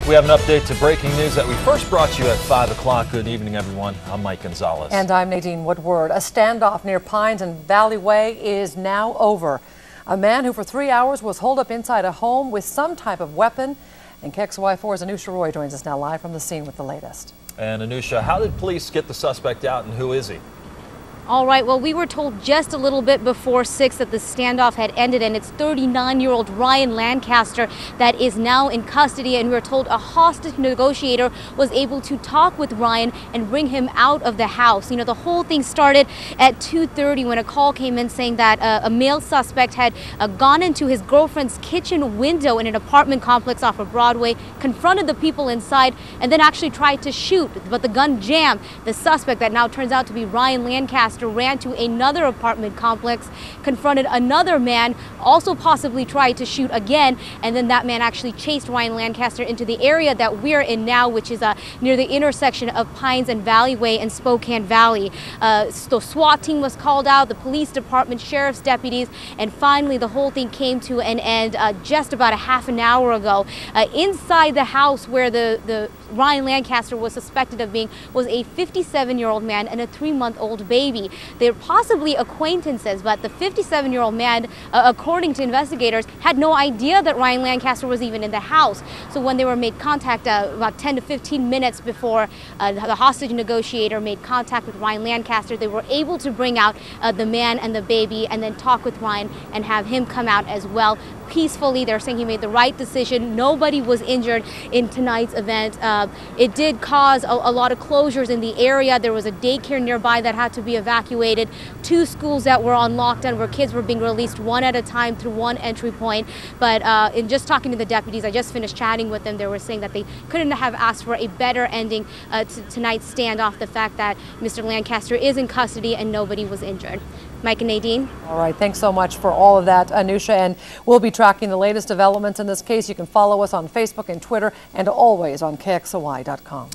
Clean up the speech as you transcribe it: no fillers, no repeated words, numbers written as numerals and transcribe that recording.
We have an update to breaking news that we first brought to you at 5 o'clock. Good evening, everyone. I'm Mike Gonzalez. And I'm Nadine Woodward. A standoff near Pines and Valley Way is now over. A man who for 3 hours was holed up inside a home with some type of weapon. And KXLY4's Anusha Roy joins us now live from the scene with the latest. And Anusha, how did police get the suspect out and who is he? All right, well, we were told just a little bit before 6 that the standoff had ended, and it's 39-year-old Ryan Lancaster that is now in custody, and we were told a hostage negotiator was able to talk with Ryan and bring him out of the house. You know, the whole thing started at 2:30 when a call came in saying that a male suspect had gone into his girlfriend's kitchen window in an apartment complex off of Broadway, confronted the people inside, and then actually tried to shoot, but the gun jammed. The suspect, that now turns out to be Ryan Lancaster, ran to another apartment complex, confronted another man, also possibly tried to shoot again, and then that man actually chased Ryan Lancaster into the area that we're in now, which is near the intersection of Pines and Valley Way and Spokane Valley. The SWAT team was called out, the police department, sheriff's deputies, and finally the whole thing came to an end just about a half an hour ago. Inside the house where the Ryan Lancaster was suspected of being was a 57-year-old man and a 3-month-old baby. They're possibly acquaintances, but the 57-year-old man, according to investigators, had no idea that Ryan Lancaster was even in the house. So when they were made contact about 10 to 15 minutes before the hostage negotiator made contact with Ryan Lancaster, they were able to bring out the man and the baby and then talk with Ryan and have him come out as well peacefully. They're saying he made the right decision. Nobody was injured in tonight's event. It did cause a lot of closures in the area. There was a daycare nearby that had to be evacuated, 2 schools that were on lockdown where kids were being released one at a time through one entry point. But in just talking to the deputies, I just finished chatting with them, they were saying that they couldn't have asked for a better ending to tonight's standoff, the fact that Mr. Lancaster is in custody and nobody was injured. Mike and Nadine. All right, thanks so much for all of that, Anusha, and we'll be tracking the latest developments in this case. You can follow us on Facebook and Twitter and always on KXLY.com.